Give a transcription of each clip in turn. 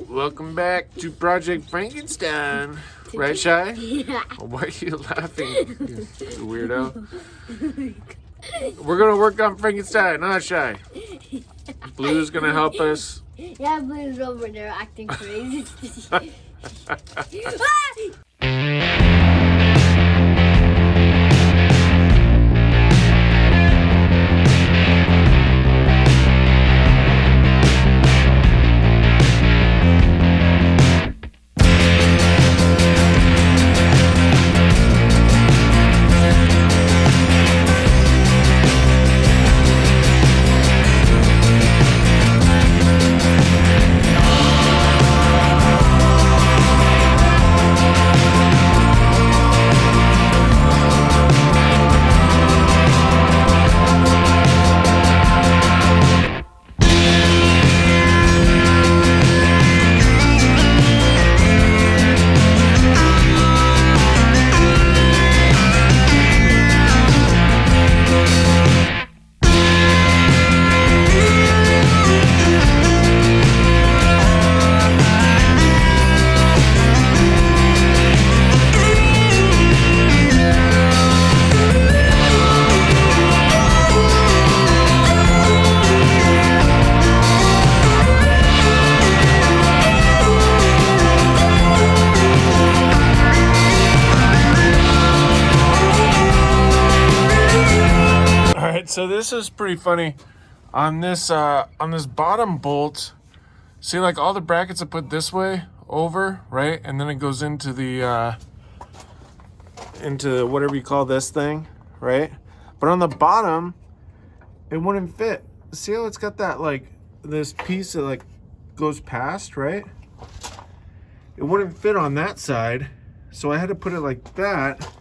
Welcome back to Project Frankenstein. Right, Shy? Yeah. Why are you laughing, you weirdo? We're going to work on Frankenstein, huh, Shy? Blue's going to help us. Yeah, Blue's over there acting crazy. So this is pretty funny. On this bottom bolt, see, like all the brackets are put this way over, right? And then it goes into the into whatever you call this thing, right? But on the bottom, it wouldn't fit. See how it's got that, like, this piece that like goes past, right? It wouldn't fit on that side, so I had to put it like that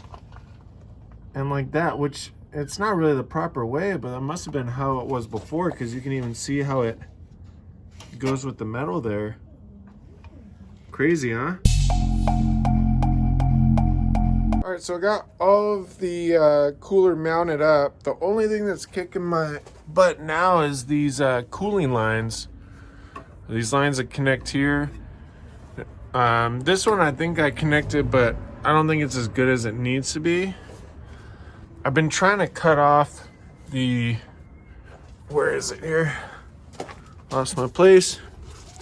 and like that, which it's not really the proper way, but that must have been how it was before, because you can even see how it goes with the metal there. Crazy, huh? All right, so I got all of the cooler mounted up. The only thing that's kicking my butt now is these cooling lines. These lines that connect here. This one I think I connected, but I don't think it's as good as it needs to be. I've been trying to cut off the, where is it here? Lost my place.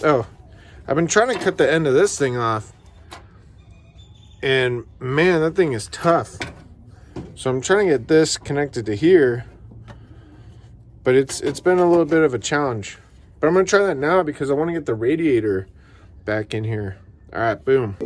Oh, I've been trying to cut the end of this thing off. And man, that thing is tough. So I'm trying to get this connected to here. But it's been a little bit of a challenge. But I'm gonna try that now because I want to get the radiator back in here. All right, boom.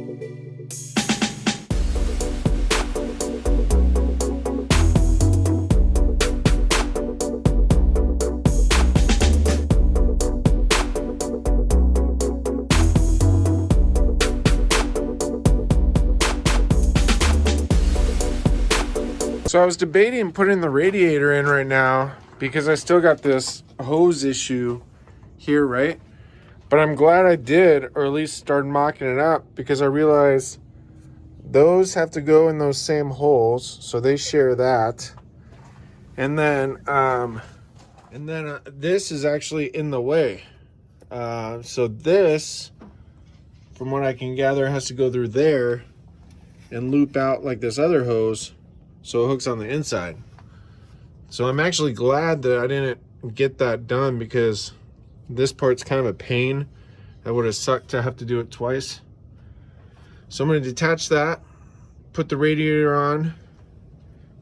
So I was debating putting the radiator in right now because I still got this hose issue here, right? But I'm glad I did, or at least started mocking it up, because I realized those have to go in those same holes, so they share that. And then this is actually in the way. So this, from what I can gather, has to go through there and loop out like this other hose, so it hooks on the inside. So I'm actually glad that I didn't get that done, because this part's kind of a pain. That would have sucked to have to do it twice. So I'm going to detach that, put the radiator on,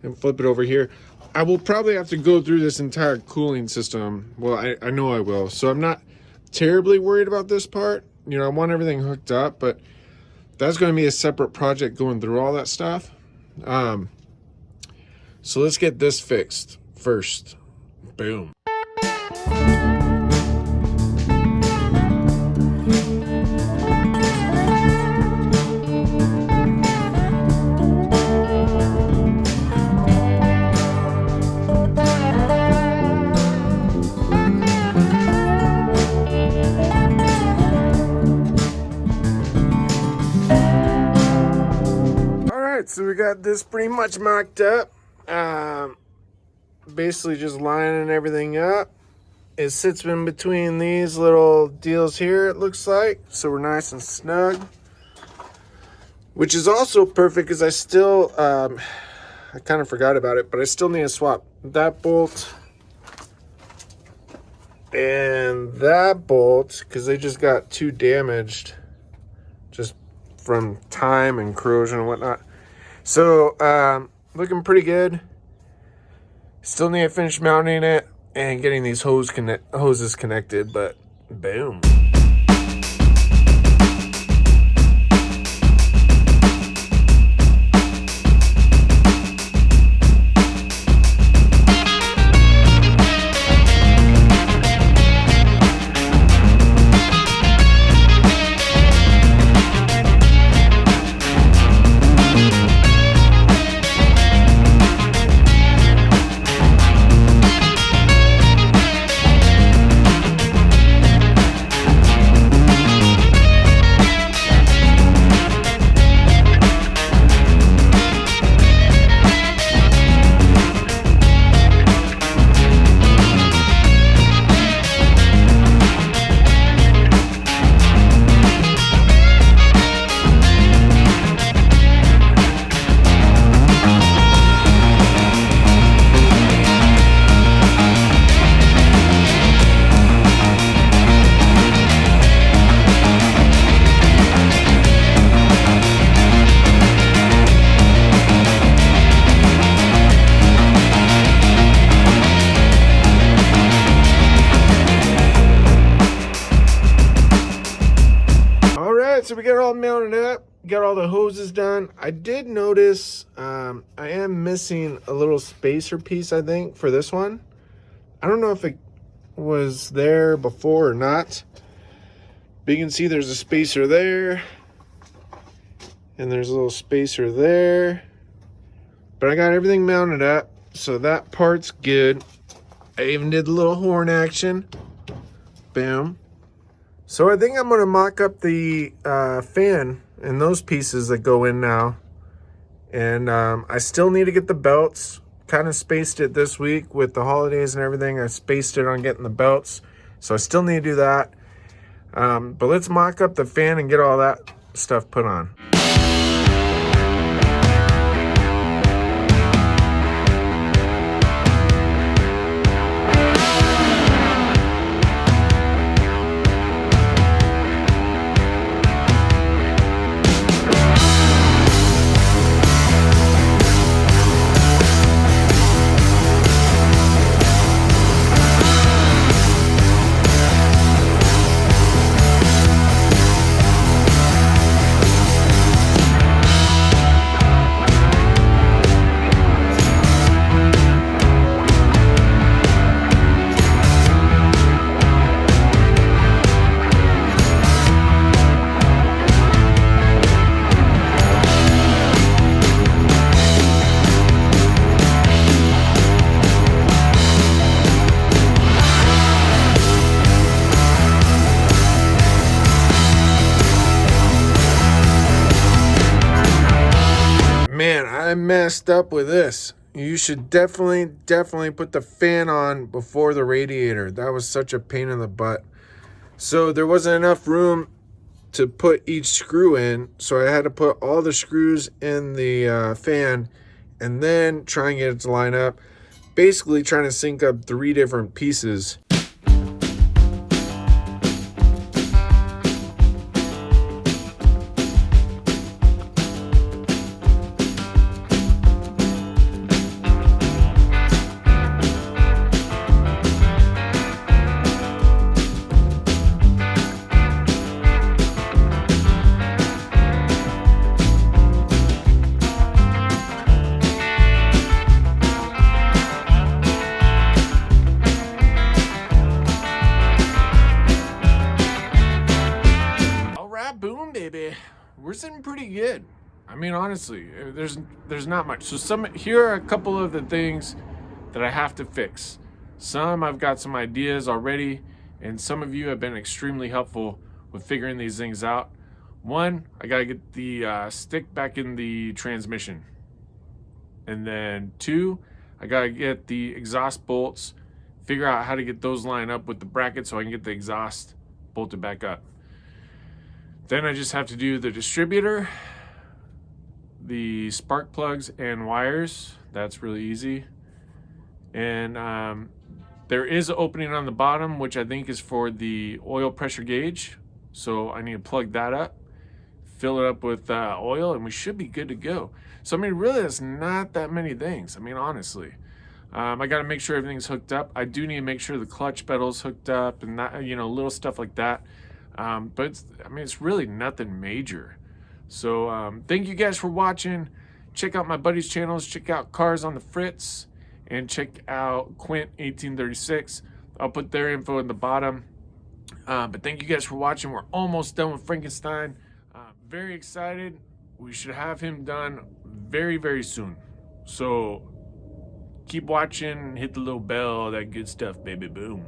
and flip it over here. I will probably have to go through this entire cooling system. Well, I know I will. So I'm not terribly worried about this part. You know, I want everything hooked up, but that's going to be a separate project going through all that stuff. So let's get this fixed first. Boom. So we got this pretty much mocked up. Basically just lining everything up. it sits in between these little deals here, it looks like. So we're nice and snug. Which is also perfect because I still, I kind of forgot about it, but I still need to swap that bolt and that bolt because they just got too damaged just from time and corrosion and whatnot. So, looking pretty good. Still need to finish mounting it and getting these hoses connected, but boom. So we got it all mounted up, got all the hoses done. I did notice I am missing a little spacer piece, I think, for this one. I don't know if it was there before or not. But you can see there's a spacer there. And there's a little spacer there. But I got everything mounted up, so that part's good. I even did a little horn action. Boom. So I think I'm going to mock up the fan and those pieces that go in now. And I still need to get the belts. Kind of spaced it this week with the holidays and everything. I spaced it on getting the belts. So I still need to do that. But let's mock up the fan and get all that stuff put on. Man, I messed up with this. You should definitely put the fan on before the radiator. That was such a pain in the butt. So there wasn't enough room to put each screw in. So I had to put all the screws in the fan and then try and get it to line up. Basically trying to sync up 3 different pieces. Boom, baby. We're sitting pretty good. I mean, honestly, there's not much. So here are a couple of the things that I have to fix. Some I've got some ideas already, and some of you have been extremely helpful with figuring these things out. One, I gotta get the stick back in the transmission. And then 2, I gotta get the exhaust bolts figure out how to get those lined up with the bracket so I can get the exhaust bolted back up. Then I just have to do the distributor, the spark plugs and wires. That's really easy. And there is an opening on the bottom, which I think is for the oil pressure gauge. So I need to plug that up, fill it up with oil, and we should be good to go. So I mean, really, it's not that many things. I mean, honestly, I got to make sure everything's hooked up. I do need to make sure the clutch pedal's hooked up and that, you know, little stuff like that. But I mean, it's really nothing major. So thank you guys for watching. Check out my buddy's channels. Check out Cars on the Fritz, and check out Quint 1836. I'll put their info in the bottom. But thank you guys for watching. We're almost done with Frankenstein. Very excited. We should have him done very, very soon. So keep watching. Hit the little bell. That good stuff, baby. Boom.